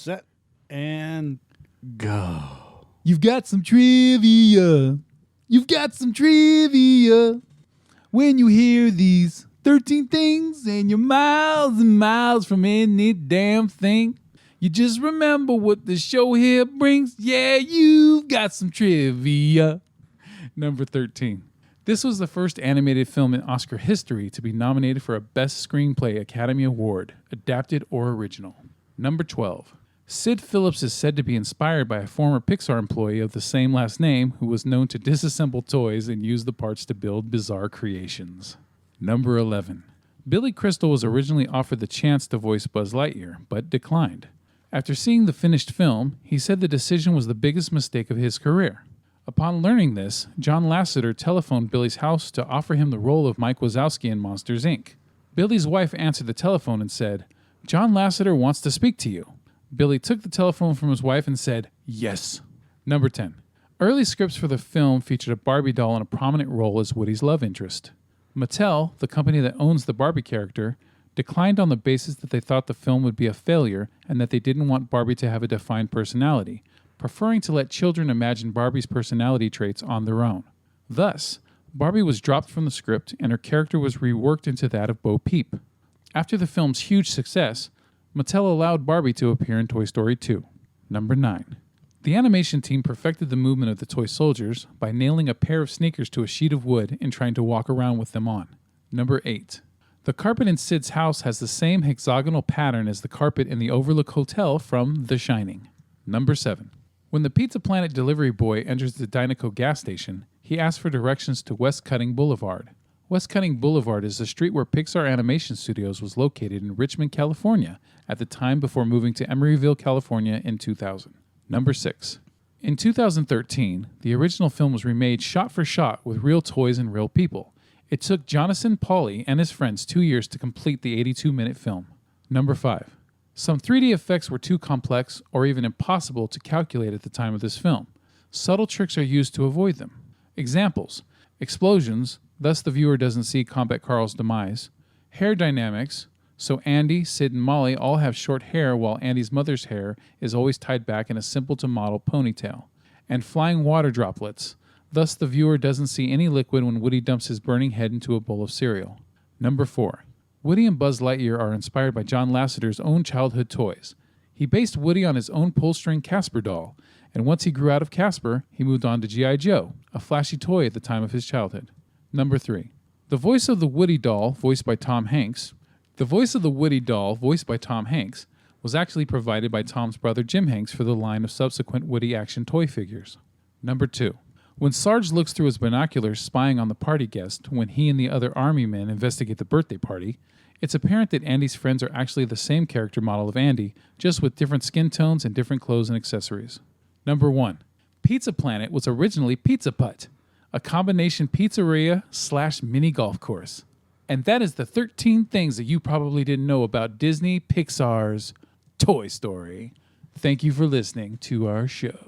set, and go. You've got some trivia. You've got some trivia. When you hear these 13 things and you're miles and miles from any damn thing, you just remember what the show here brings. Yeah, you've got some trivia. Number 13. This was the first animated film in Oscar history to be nominated for a Best Screenplay Academy Award, adapted or original. Number 12. Sid Phillips is said to be inspired by a former Pixar employee of the same last name who was known to disassemble toys and use the parts to build bizarre creations. Number 11. Billy Crystal was originally offered the chance to voice Buzz Lightyear, but declined. After seeing the finished film, he said the decision was the biggest mistake of his career. Upon learning this, John Lasseter telephoned Billy's house to offer him the role of Mike Wazowski in Monsters, Inc. Billy's wife answered the telephone and said, "John Lasseter wants to speak to you." Billy took the telephone from his wife and said, "Yes." Number 10. Early scripts for the film featured a Barbie doll in a prominent role as Woody's love interest. Mattel, the company that owns the Barbie character, declined on the basis that they thought the film would be a failure and that they didn't want Barbie to have a defined personality, preferring to let children imagine Barbie's personality traits on their own. Thus, Barbie was dropped from the script and her character was reworked into that of Bo Peep. After the film's huge success, Mattel allowed Barbie to appear in Toy Story 2. Number 9. The animation team perfected the movement of the toy soldiers by nailing a pair of sneakers to a sheet of wood and trying to walk around with them on. Number 8. The carpet in Sid's house has the same hexagonal pattern as the carpet in the Overlook Hotel from The Shining. Number 7. When the Pizza Planet delivery boy enters the Dynaco gas station, he asks for directions to West Cutting Boulevard. West Cutting Boulevard is the street where Pixar Animation Studios was located in Richmond, California, at the time before moving to Emeryville, California in 2000. Number 6. In 2013, the original film was remade shot for shot with real toys and real people. It took Jonathan Pauly and his friends 2 years to complete the 82-minute film. Number 5. Some 3D effects were too complex or even impossible to calculate at the time of this film. Subtle tricks are used to avoid them. Examples: explosions, thus the viewer doesn't see Combat Carl's demise; hair dynamics, so Andy, Sid, and Molly all have short hair while Andy's mother's hair is always tied back in a simple-to-model ponytail; and flying water droplets, thus the viewer doesn't see any liquid when Woody dumps his burning head into a bowl of cereal. Number 4. Woody and Buzz Lightyear are inspired by John Lasseter's own childhood toys. He based Woody on his own pull-string Casper doll, and once he grew out of Casper, he moved on to G.I. Joe, a flashy toy at the time of his childhood. Number 3. The voice of the Woody doll, voiced by Tom Hanks, was actually provided by Tom's brother Jim Hanks for the line of subsequent Woody action toy figures. Number 2. When Sarge looks through his binoculars spying on the party guest when he and the other army men investigate the birthday party, it's apparent that Andy's friends are actually the same character model of Andy, just with different skin tones and different clothes and accessories. Number 1. Pizza Planet was originally Pizza Putt, a combination pizzeria/mini golf course. And that is the 13 things that you probably didn't know about Disney Pixar's Toy Story. Thank you for listening to our show.